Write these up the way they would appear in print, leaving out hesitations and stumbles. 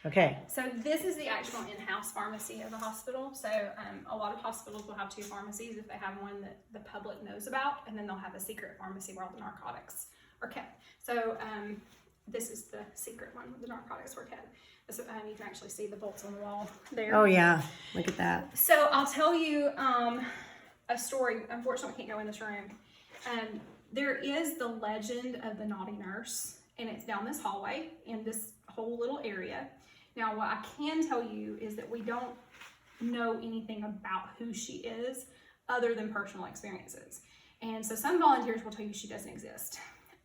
Okay. So this is the actual in-house pharmacy of the hospital. So a lot of hospitals will have 2 pharmacies if they have one that the public knows about, and then they'll have a secret pharmacy where all the narcotics are kept. So this is the secret one where the narcotics were kept. So, you can actually see the bolts on the wall there. Oh yeah, look at that. So I'll tell you a story. Unfortunately, I can't go in this room. There is the legend of the naughty nurse, and it's down this hallway in this whole little area. Now, what I can tell you is that we don't know anything about who she is other than personal experiences. And so some volunteers will tell you she doesn't exist.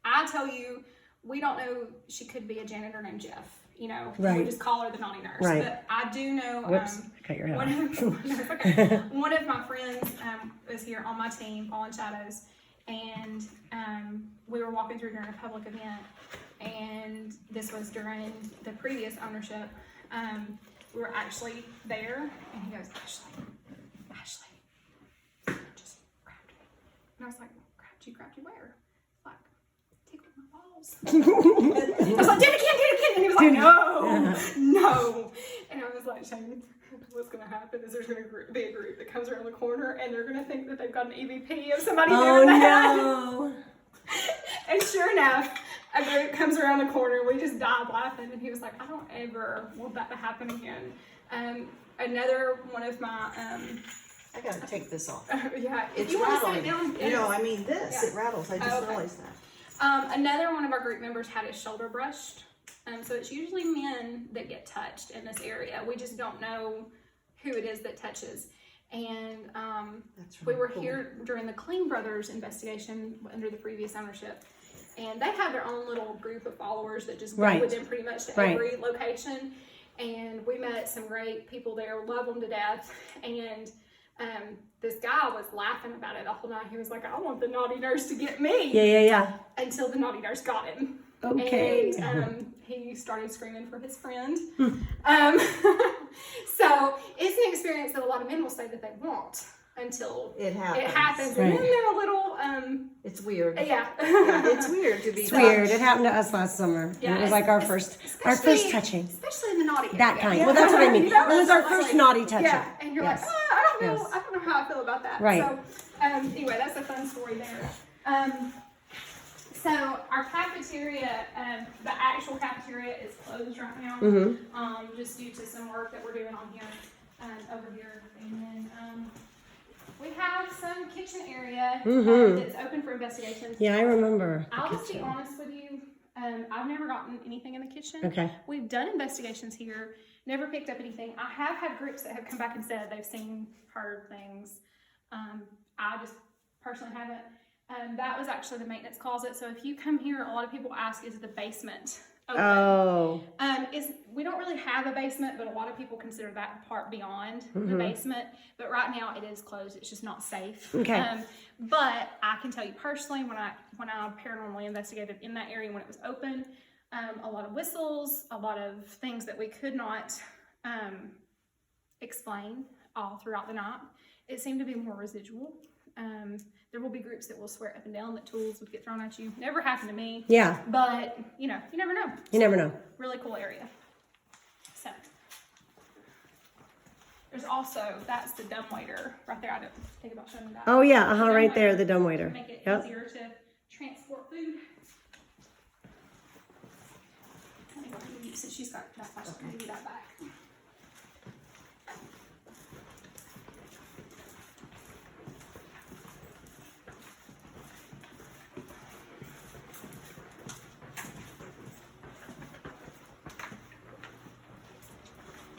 I tell you, we don't know. She could be a janitor named Jeff. You know, we just call her the naughty nurse. Right. But I do know. Whoops, cut your head off. One of my friends was here on my team, Fallen Shadows, and we were walking through during a public event, and this was during the previous ownership. We were actually there, and he goes, Ashley, just grabbed me. And I was like, grabbed you where? Like, tickled my balls. I was like, do it again. And he was like, no. And I was like, Shane, what's going to happen is there's going to be a group that comes around the corner, and they're going to think that they've got an EVP of somebody doing that. No. And sure enough, a group comes around the corner. We just died laughing, and he was like, I don't ever want that to happen again. Another one of my I gotta take this off. yeah, if It's you want to sit rattling. down, You know, I mean this, Yeah. it rattles. I just realized that. Another one of our group members had his shoulder brushed. So it's usually men that get touched in this area. We just don't know who it is that touches. And That's we really were cool. here during the Clean Brothers investigation under the previous ownership. And they have their own little group of followers that just go with them pretty much to every location. And we met some great people there, love them to death. And this guy was laughing about it the whole night. He was like, I want the naughty nurse to get me. Yeah. Until the naughty nurse got him. Okay. And he started screaming for his friend. So it's an experience that a lot of men will say that they want until It happens. it happens. And then they're a little, It's weird. yeah. It's weird to be It's weird. It happened to us last summer. Yeah, It was like our first touching. Especially in the naughty That area. kind. Yeah. Well, that's what I mean. You know, It was our it's first like- naughty touching. Yeah, and you're Yes. like, I don't know. Yes. I don't know how I feel about that. Right. So, anyway, that's a fun story there. So our cafeteria, the actual cafeteria is closed right now, just due to some work that we're doing on here, over here. And then we have some kitchen area that's open for investigations. Yeah, I remember. I'll just be honest with you. I've never gotten anything in the kitchen. Okay. We've done investigations here, never picked up anything. I have had groups that have come back and said they've seen, heard things. I just personally haven't. That was actually the maintenance closet. So if you come here, a lot of people ask, is the basement open? Oh. We don't really have a basement, but a lot of people consider that part beyond the basement. But right now it is closed. It's just not safe. Okay. But I can tell you personally, when I paranormally investigated in that area when it was open, a lot of whistles, a lot of things that we could not explain all throughout the night. It seemed to be more residual. There will be groups that will swear up and down that tools would get thrown at you. Never happened to me. Yeah. But, you know, you never know. You never know. Really cool area. So, there's also, that's the dumbwaiter right there. I didn't think about showing that. Oh yeah. The Right dumbwaiter there, the to dumbwaiter. make it Yep. easier to transport food. I think I'll give you, since she's got that flashlight, I'll give you that back.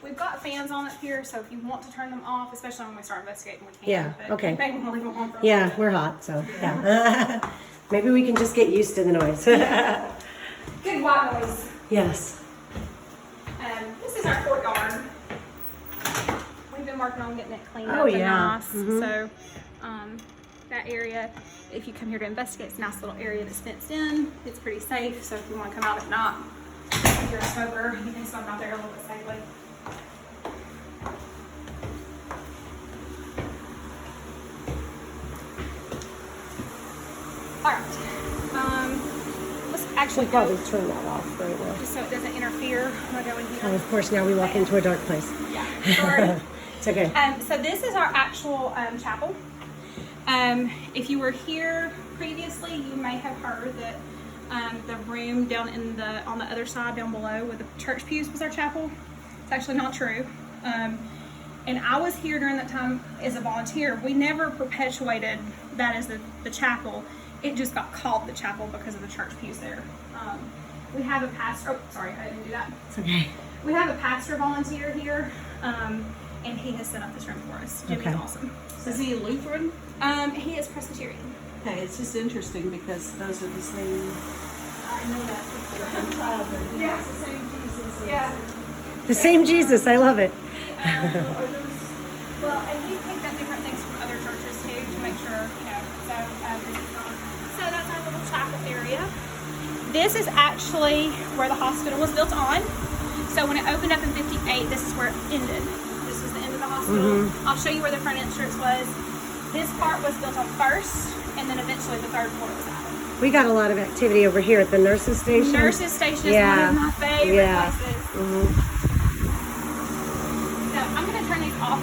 We've got fans on up here, so if you want to turn them off, especially when we start investigating, we can. Yeah, But okay. maybe we'll leave them on for a Yeah, little we're hot, so yeah. Maybe we can just get used to the noise. bit. Good white noise. Yes. This is our courtyard. We've been working on getting it cleaned Oh, up and yeah. nice. So that area, if you come here to investigate, it's a nice little area that's fenced in. It's pretty safe, so if you want to come out at night, if you're a smoker, you can smoke out there a little bit safely. All right. Let's actually probably turn that off right now. just so it doesn't interfere. I'm gonna go in Oh, here. of course, now we walk into a dark place. Yeah, sorry. It's okay. So this is our actual chapel. If you were here previously, you may have heard that the room down on the other side down below with the church pews was our chapel. It's actually not true. And I was here during that time as a volunteer. We never perpetuated that as the chapel. It just got called the chapel because of the church pews there. We have a pastor. Oh, sorry, I didn't do that. It's okay. We have a pastor volunteer here, and he has set up this room for us. Jimmy's Okay. awesome. Is he a Lutheran? He is Presbyterian. Okay, it's just interesting because those are the same. I know that. Yeah. It's the same Jesus. Yeah. The same Jesus. I love it. Well, and we picked up different things from other churches too to make sure, so that's our little chapel area. This is actually where the hospital was built on. So when it opened up in 58, this is where it ended. This was the end of the hospital. I'll show you where the front entrance was. This part was built on first, and then eventually the third floor was added. We got a lot of activity over here at the nurses station. Nurses station is Yeah. one of my favorite Yeah. places. Mhm. So I'm gonna turn these off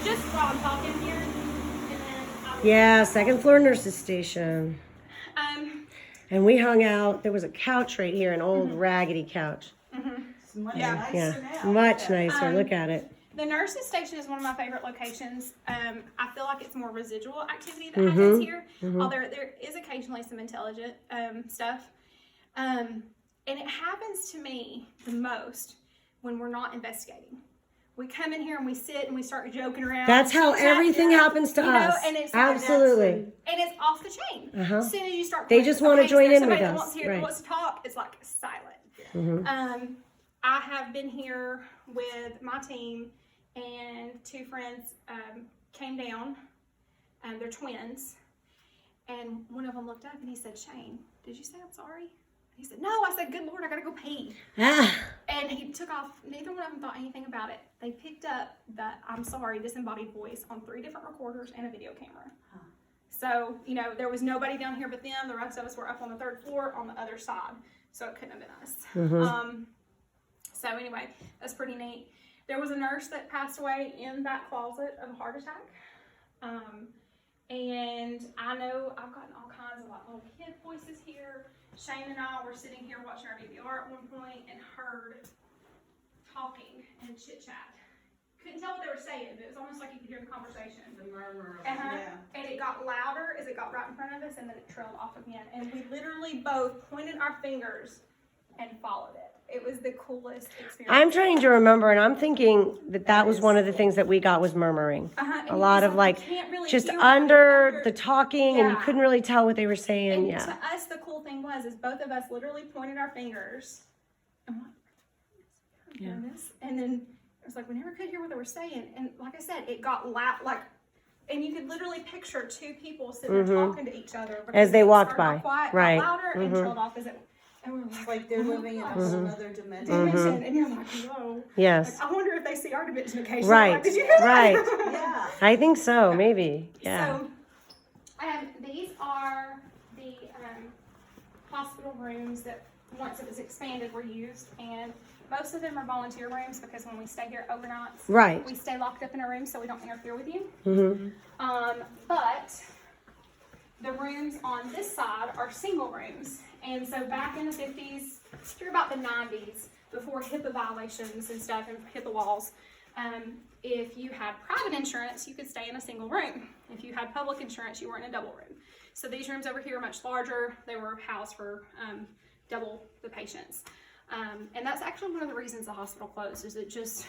just while I'm talking here, and then I'll Yeah, second floor nurses station. Um, And we hung out. There was a couch right here, an old raggedy couch. It's much Yeah. nicer Yeah, now. much nicer. Look at it. the nurses station is one of my favorite locations. I feel like it's more residual activity that happens here, although there is occasionally some intelligent stuff. And it happens to me the most when we're not investigating. We come in here and we sit and we start joking around. That's how chit-chatting, everything happens to you know, us. and it's Absolutely. and it's off the chain. Uh-huh. As soon as you start, They going, just wanna okay, join there's in with somebody that us. wants to hear, Right. wants to talk. It's like silent. Mhm. I have been here with my team, and two friends came down. They're twins, and one of them looked up and he said, "Shane, did you say I'm sorry?" He said, "No." I said, "Good Lord, I gotta go pee." Ah, And he took off. Neither one of them thought anything about it. They picked up the "I'm sorry" disembodied voice on 3 different recorders and a video camera. So, there was nobody down here but them. The rest of us were up on the 3rd floor on the other side. So it couldn't have been us. So anyway, that's pretty neat. There was a nurse that passed away in that closet of a heart attack. And I know I've gotten all kinds of little kid voices here. Shane and I were sitting here watching our DVR at one point and heard talking and chit chat. Couldn't tell what they were saying, but it was almost like you could hear the conversation. The murmur of And it got louder as it got right in front of us, and then it trailed off again. And we literally both pointed our fingers and followed it. It was the coolest experience. I'm trying to remember, and I'm thinking that was one of the things that we got was murmuring. And A lot of you can't really just hear under the talking, and you Yeah. couldn't really tell what they were saying. And Yeah. to us, the cool thing is both of us literally pointed our fingers and went, Yeah. and then it was like we never could hear what they were saying. And like I said, it got loud, and you could literally picture 2 people sitting there talking to each other because As they it walked started by. off quiet, got Right. louder, and trailed off as it. And we're It's like they're living in a whole other dimension. and you're like, whoa. Yes. I wonder if they see our dimension occasionally. Right. Like, did you hear that? Right. Yeah. I think so. Maybe. Yeah. So, these are the hospital rooms that, once it was expanded, were used, and most of them are volunteer rooms because when we stay here overnights, Right. we stay locked up in a room so we don't interfere with you. Mm-hmm. But the rooms on this side are single rooms, and so back in the 50s through about the 90s, before HIPAA violations and stuff and HIPAA laws, if you had private insurance, you could stay in a single room. If you had public insurance, you were in a double room. So these rooms over here are much larger. They were housed for double the patients. And that's actually one of the reasons the hospital closed, is it just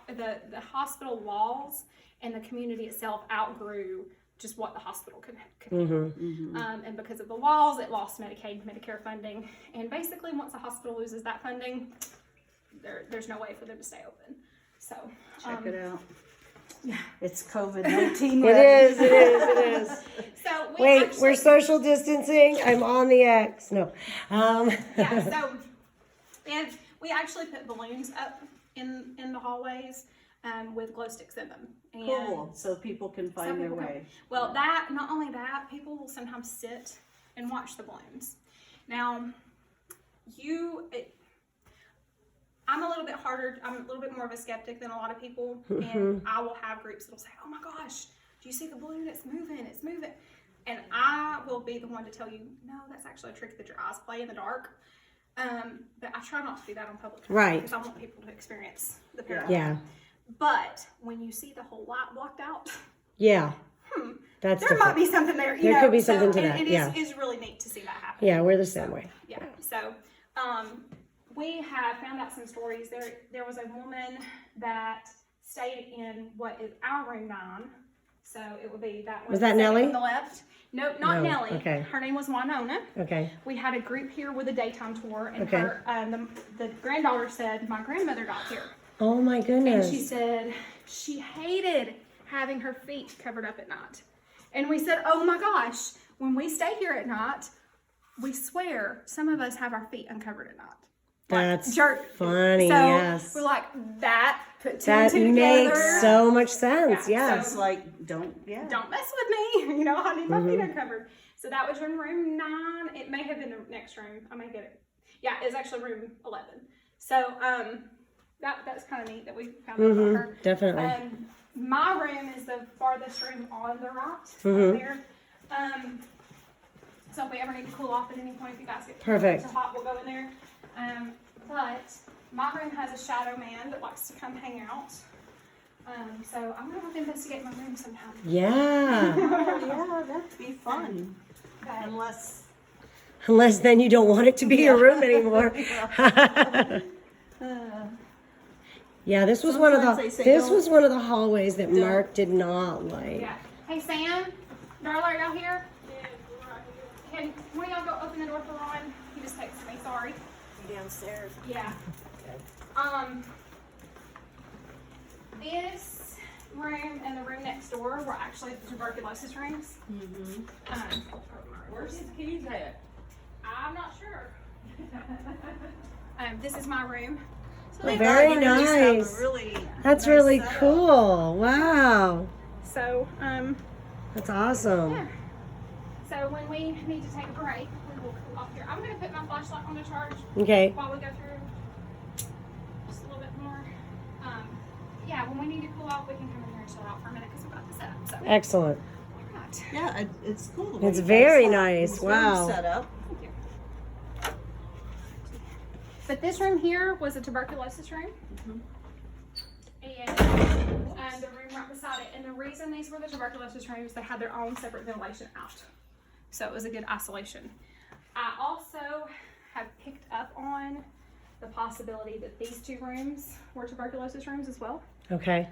the hospital walls and the community itself outgrew just what the hospital could handle. And because of the walls, it lost Medicaid and Medicare funding. And basically, once a hospital loses that funding, there's no way for them to stay open. So Check it out. Yeah. It's COVID-19. It is. It is. It is. So We're social distancing. I'm on the X. No. Yeah. So we actually put balloons up in the hallways with glow sticks in them. And Cool. So people can find their people way. Well, not only that, people will sometimes sit and watch the balloons. Now, I'm a little bit harder, I'm a little bit more of a skeptic than a lot of people, and I will have groups that'll say, oh my gosh, do you see the balloon? It's moving, it's moving. And I will be the one to tell you, no, that's actually a trick that your eyes play in the dark. But I try not to do that on public. Right. Because I want people to experience the paranormal. Yeah. But when you see the whole light blocked out, Yeah. That's there might be something there. There could be something to that, It yeah. is really neat to see that happen. Yeah, we're the same way. Yeah. So, we have found out some stories. There was a woman that stayed in what is our room 9. So it would be that one. Was that second Nellie? On the left. Nope, not No, Nellie. okay. Her name was Winona. Okay. We had a group here with a daytime tour, and Okay. her the granddaughter said my grandmother got here, Oh my and goodness. she said she hated having her feet covered up at night. And we said, oh my gosh, when we stay here at night, we swear some of us have our feet uncovered at night. That's Jerk. funny, So yes. we're like, that put two That and two together. makes so much sense, Yeah, yes. It's like, don't, yeah. Don't mess with me. You know, I need my feet uncovered. So that was in room 9. It may have been the next room. I may get it. Yeah, it's actually room 11. So that's kind of neat that we found out about her. Definitely. My room is the farthest room on the right there. So if we ever need to cool off at any point, if you guys get Perfect. too hot, we'll go in there. But my room has a shadow man that likes to come hang out. So I'm gonna have to investigate my room sometime. Yeah. Oh, yeah, that'd be fun. Okay. Unless then you don't want it to be your room anymore. Yeah, this was one of Sometimes the they say don't- hallways that Mark did not like. Yeah. Hey Sam, Darla, are y'all here? Yeah, we're right here. Can one of y'all go open the door for Ron? He just texted me. Sorry. Downstairs. Yeah. This room and the room next door were actually the tuberculosis rooms. Where's his keys at? I'm not sure. This is my room. So They Very got rid of some nice. Really That's nice really setup. cool. Wow. So, That's awesome. yeah. So when we need to take a break, we will cool off here. I'm gonna put my flashlight on the charge Okay. while we go through just a little bit more. Yeah, when we need to cool off, we can come in here and chill out for a minute because we've got this set up. So, Excellent. all right. Yeah, it's cool. the way It's you guys very have nice. this room Wow. Set up. Thank you. But this room here was a tuberculosis room. And the room right beside it. And the reason these were the tuberculosis rooms, they had their own separate ventilation out. So it was a good isolation. I also have picked up on the possibility that these 2 rooms were tuberculosis rooms as well. Okay.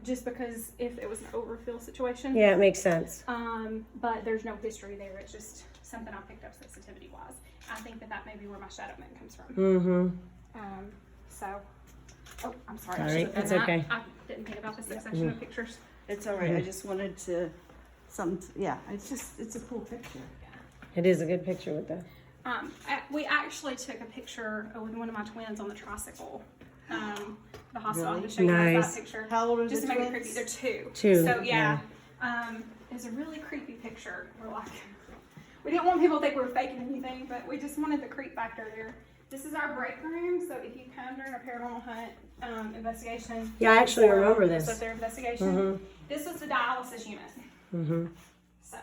Just because if it was an overfill situation. Yeah, it makes sense. But there's no history there. It's just something I picked up sensitivity wise. I think that may be where my shadow man comes from. Mm-hmm. So, oh, I'm sorry. Sorry, I should've done it's that. okay. I didn't think about the section of pictures. It's all right. I just wanted to, yeah, it's a cool picture. It is a good picture with the. We actually took a picture with one of my twins on the tricycle. The hospital. Really? To show you guys Nice. that picture. How old are Just the to make it twins? creepy. They're 2. 2, So yeah. It's a really creepy picture. We're like, we didn't want people to think we were faking anything, but we just wanted the creep factor there. This is our break room, so if you come during a paranormal hunt investigation. Yeah, I actually or remember this. Their investigation. This was the dialysis unit. Mm-hmm. So,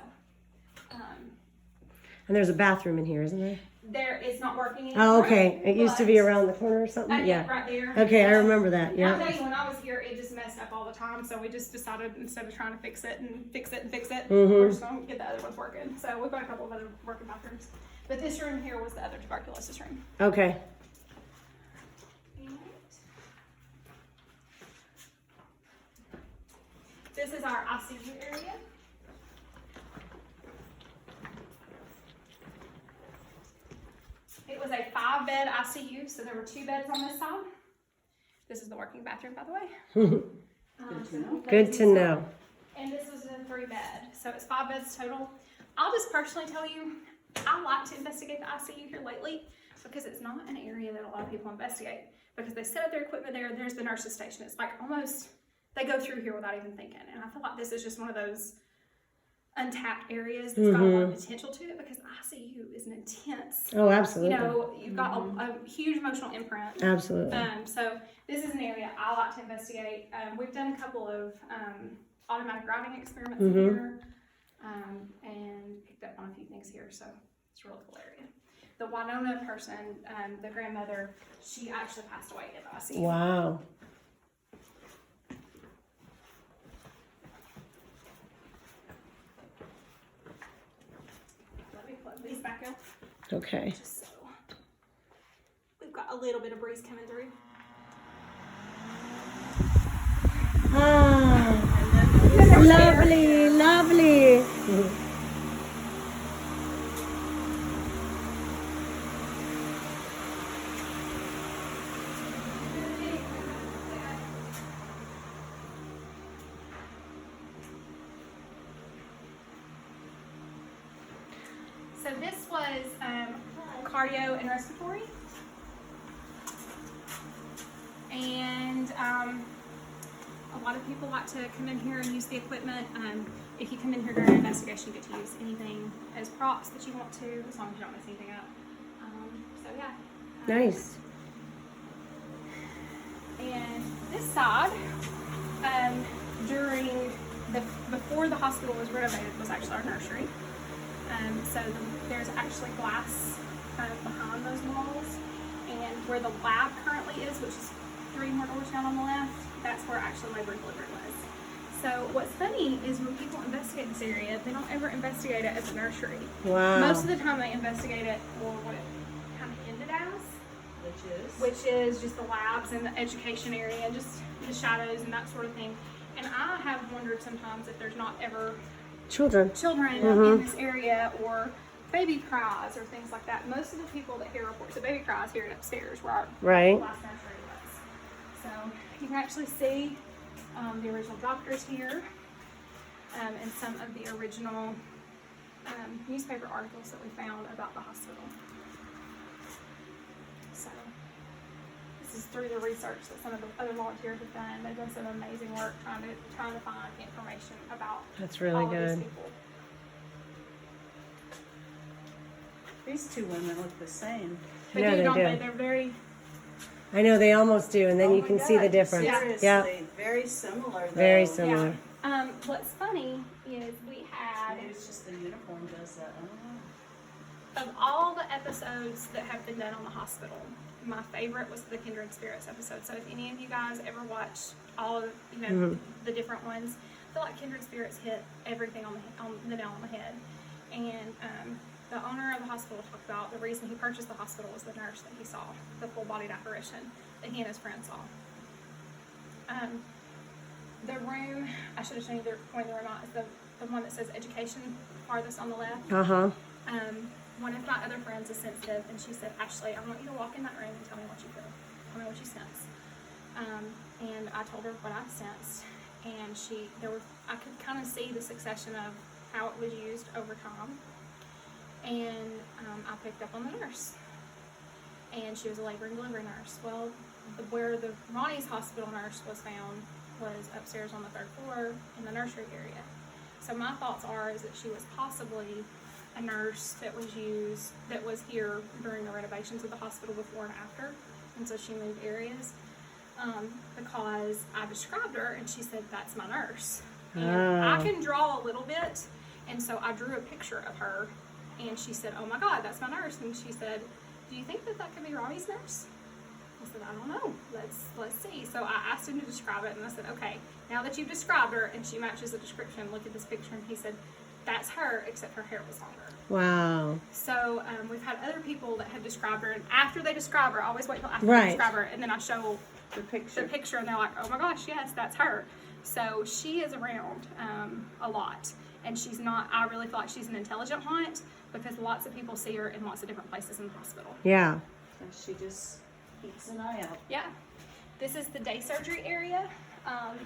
And there's a bathroom in here, isn't there? it's not working anymore. Oh, okay. It used to be but- around the corner or something. Yeah. right there. Okay, I remember that. I'll Yeah. tell you, when I was here, it just messed up all the time. So we just decided instead of trying to fix it and fix it and fix it, we're just gonna get the other ones working. So we've got a couple of other working bathrooms, but this room here was the other tuberculosis room. Okay. This is our ICU area. It was a 5-bed ICU, so there were 2 beds on this side. This is the working bathroom, by the way. Good to know. And this was a 3-bed, so it's 5 beds total. I'll just personally tell you, I like to investigate the ICU here lately because it's not an area that a lot of people investigate because they set up their equipment there. There's the nurse's station. It's like almost they go through here without even thinking. And I feel like this is just one of those untapped areas that's got a lot of potential to it, because ICU is an intense, Oh, absolutely. you know, you've got a huge emotional imprint. Absolutely. So this is an area I like to investigate. We've done a couple of automatic routing experiments here, and picked up on a few things here, so it's a really cool area. The Winona person, the grandmother, she actually passed away in the ICU. Wow. Let me plug these back up, Okay. just so we've got a little bit of breeze coming through. Ah, lovely, lovely. So this was cardio and respiratory. And a lot of people like to come in here and use the equipment. If you come in here during an investigation, you get to use anything as props that you want to, as long as you don't mess anything up. So yeah. Nice. And this side, before the hospital was renovated, was actually our nursery. There's actually glass behind those walls, and where the lab currently is, which is 3 more doors down on the left, that's where actually labor and delivery was. So what's funny is when people investigate this area, they don't ever investigate it as a nursery. Wow. Most of the time they investigate it for what it kind of ended as, which is just the labs and the education area, and just the shadows and that sort of thing. And I have wondered sometimes if there's not ever Children. in this area, or baby cries or things like that. Most of the people that hear reports of baby cries hear it upstairs where our last nursery was. So you can actually see the original doctors here, and some of the original newspaper articles that we found about the hospital. So this is through the research that some of the other volunteers have done. They've done some amazing work trying to find information about That's really all of good. these people. These two women look the same. They Yeah, do, they don't do. they? They're very, I know they almost do, and then Oh you my can see the God, difference. Seriously, Yeah. very similar though. Very similar. what's funny is we had, Maybe it's just the uniform does that. I don't know. of all the episodes that have been done on the hospital, my favorite was the Kindred Spirits episode. So if any of you guys ever watched all of, the different ones, I feel like Kindred Spirits hit everything on the nail on the head. And the owner of the hospital talked about the reason he purchased the hospital was the nurse that he saw, the full-bodied apparition that he and his friend saw. The room, I should have shown you point the room out, is the one that says education farthest on the left. Uh-huh. One of my other friends is sensitive, and she said, Ashley, I want you to walk in that room and tell me what you feel. Tell me what you sense. And I told her what I sensed, and I could kind of see the succession of how it was used over time. And I picked up on the nurse, and she was a labor and delivery nurse. Well, where the Ronnie's hospital nurse was found was upstairs on the 3rd floor in the nursery area. So my thoughts is that she was possibly a nurse that was here during the renovations of the hospital before and after, and so she moved areas, because I described her and she said, that's my nurse. And I can draw a little bit, and so I drew a picture of her, and she said, oh my God, that's my nurse. And she said, do you think that could be Ronnie's nurse? I said, I don't know, let's see. So I asked him to describe it, and I said, okay, now that you've described her and she matches the description, look at this picture. And he said, that's her, except her hair was longer. Wow. So we've had other people that have described her, and after they describe her, I always wait till after Right. they describe her, and then I show The picture. and they're like, oh my gosh, yes, that's her. So she is around a lot, and I really feel like she's an intelligent haunt, because lots of people see her in lots of different places in the hospital. Yeah. And she just keeps an eye out. Yeah. This is the day surgery area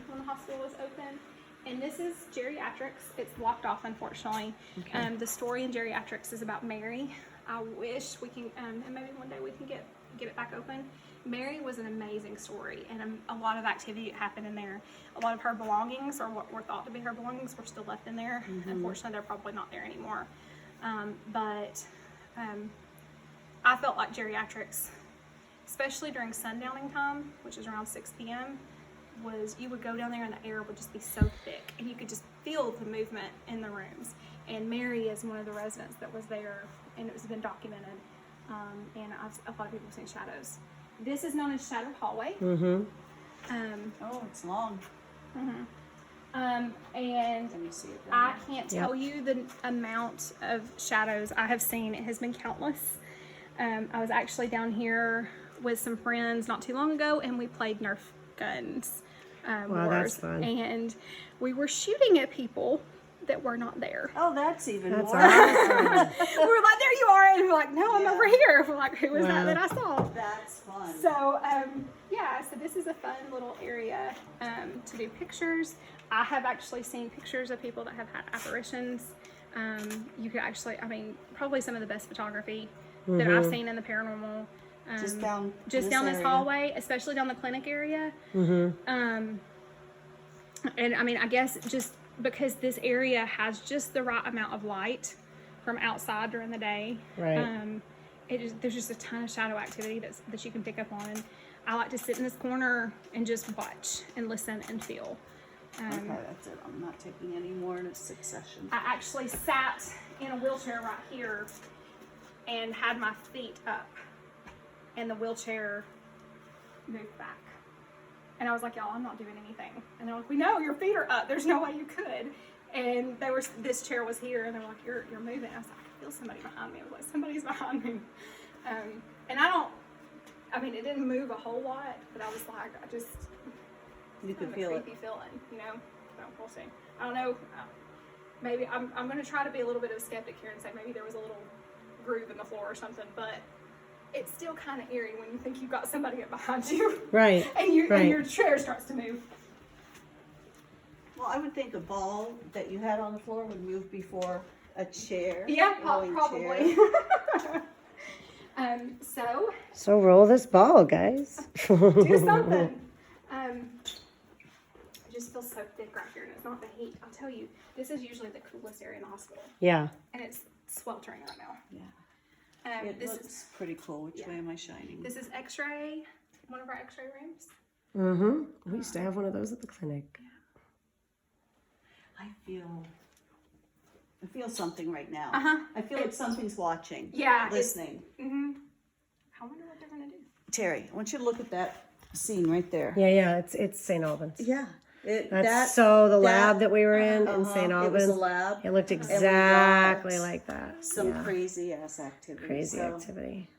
when the hospital was open. And this is geriatrics. It's locked off, unfortunately. Okay. The story in geriatrics is about Mary. I wish we can, and maybe one day we can get it back open. Mary was an amazing story, and a lot of activity happened in there. A lot of her belongings, or what were thought to be her belongings, were still left in there. Unfortunately, they're probably not there anymore. But I felt like geriatrics, especially during sundowning time, which is around 6 p.m., was you would go down there and the air would just be so thick, and you could just feel the movement in the rooms. And Mary is one of the residents that was there, and it was been documented. And a lot of people have seen shadows. This is known as Shadow Hallway. Oh, it's long. And Let me see it. I can't tell you the amount of shadows I have seen. It has been countless. I was actually down here with some friends not too long ago, and we played Nerf guns. Wow, wars, that's fun. And we were shooting at people that were not there. Oh, that's even more. Awesome. We're like, there you are, and we're like, no, I'm over here. We're like, who was that I saw? That's fun. So, so this is a fun little area to do pictures. I have actually seen pictures of people that have had apparitions. You could actually, probably some of the best photography that I've seen in the paranormal. Just down this area. hallway, especially down the clinic area. And I guess just because this area has just the right amount of light from outside during the day. Right. There's just a ton of shadow activity that you can pick up on, and I like to sit in this corner and just watch and listen and feel. Okay, that's it. I'm not taking any more in a succession. I actually sat in a wheelchair right here and had my feet up, and the wheelchair moved back. And I was like, y'all, I'm not doing anything. And they're like, we know your feet are up. There's no way you could. And this chair was here, and they're like, you're moving. I was like, I feel somebody behind me. I was like, somebody's behind me. And it didn't move a whole lot, but I was like, You could feel it. creepy feeling, So we'll see. I don't know. Maybe I'm going to try to be a little bit of a skeptic here and say maybe there was a little groove in the floor or something, but it's still kind of eerie when you think you've got somebody up behind you. Right. And your chair starts to move. Well, I would think a ball that you had on the floor would move before a chair. Yeah, rolling probably. chair. So roll this ball, guys. Do something. It just feels so thick right here, and it's not the heat. I'll tell you, this is usually the coolest area in the hospital, Yeah. and it's sweltering right now. Yeah. It looks pretty cool. Which way am I shining? This is X-ray, one of our X-ray rooms. We used to have one of those at the clinic. I feel something right now. I feel like something's watching. Yeah. Listening. I wonder what they're gonna do. Terry, I want you to look at that scene right there. Yeah. It's St. Albans. Yeah. The lab that we were in St. Albans. It was a lab. It looked exactly like that. Some crazy ass activity. Crazy activity.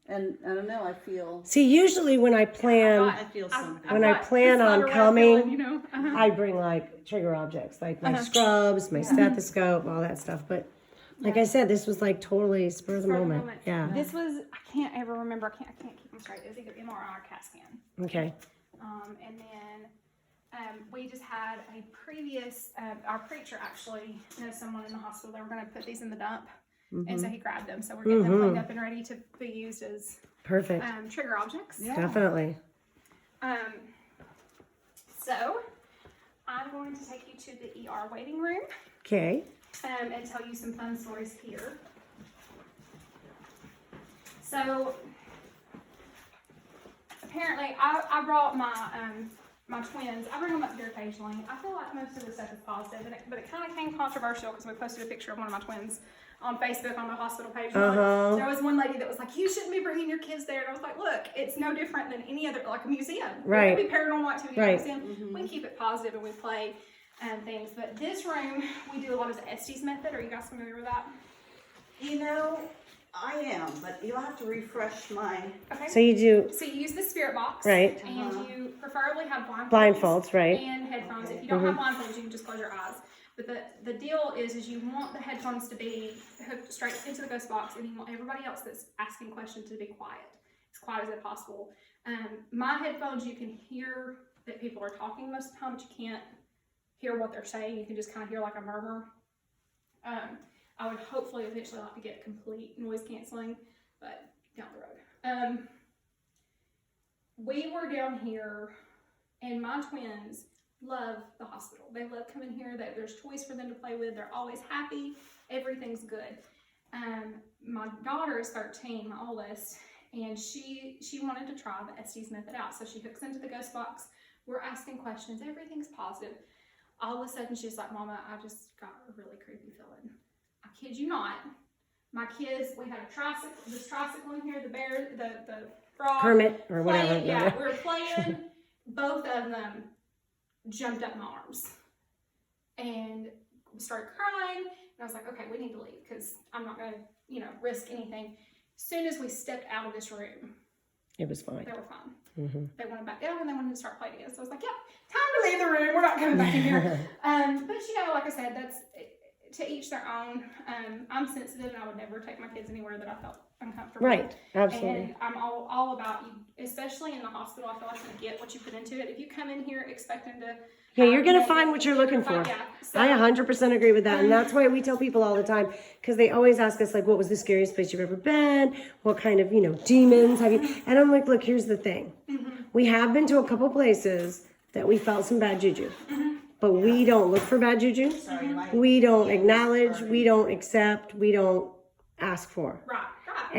And I don't know, I feel See, usually when I plan, I feel something. when I plan on coming, Uh-huh. I bring like trigger objects, like my scrubs, my stethoscope, all that stuff. But like I said, this was like totally spur of the moment. Yeah. This was, I can't ever remember. I can't keep them straight. It was either MRI or CAT scan. Okay. And then we just had a previous, our preacher actually knows someone in the hospital. They were going to put these in the dump. And so he grabbed them. So we're getting them cleaned up and ready to be used as Perfect. trigger objects. Yeah. Definitely. So I'm going to take you to the ER waiting room. Okay. And tell you some fun stories here. So apparently I brought my twins. I bring them up here occasionally. I feel like most of the stuff is positive, but it kind of came controversial because we posted a picture of one of my twins on Facebook on the hospital page. There was one lady that was like, you shouldn't be bringing your kids there. And I was like, look, it's no different than any other, like a museum. Right. It could be paranormal activity in a Right. museum. We can keep it positive and we play things. But this room, we do a lot of the Estes method. Are you guys familiar with that? You know, I am, but you'll have to refresh my. Okay. So you do So you use the spirit box. Right. And you preferably have blindfolds, right? and headphones. If you don't have blindfolds, you can just close your eyes. But the deal is you want the headphones to be hooked straight into the ghost box, and you want everybody else that's asking questions to be quiet, as quiet as possible. My headphones, you can hear that people are talking most of the time, but you can't hear what they're saying. You can just kind of hear like a murmur. I would hopefully eventually like to get complete noise canceling, but down the road. we were down here, and my twins love the hospital. They love coming here. There's toys for them to play with. They're always happy. Everything's good. My daughter is 13, my oldest, and she wanted to try the Estes method out. So she hooks into the ghost box. We're asking questions. Everything's positive. All of a sudden, she's like, Mama, I just got a really creepy feeling. I kid you not. My kids, we had this tricycle in here, the bear, the frog. Kermit or whatever. Yeah, we were playing. Both of them jumped up in my arms and started crying. And I was like, okay, we need to leave because I'm not going to, risk anything. As soon as we stepped out of this room, it was fine. they were fine. Mm-hmm. They wanted back down and they wanted to start playing again. So I was like, yeah, time to leave the room. We're not coming back in here. But like I said, that's to each their own. I'm sensitive and I would never take my kids anywhere that I felt uncomfortable. Right, absolutely. And I'm all about you, especially in the hospital. I feel like you get what you put into it. If you come in here expecting to you're going to find what you're looking for. Yeah. So, I 100% agree with that. And that's why we tell people all the time, because they always ask us, like, what was the scariest place you've ever been? What kind of, demons have you? And I'm like, look, here's the thing. We have been to a couple places that we felt some bad juju. But we don't look for bad juju. We don't acknowledge. We don't accept. We don't ask for. Right.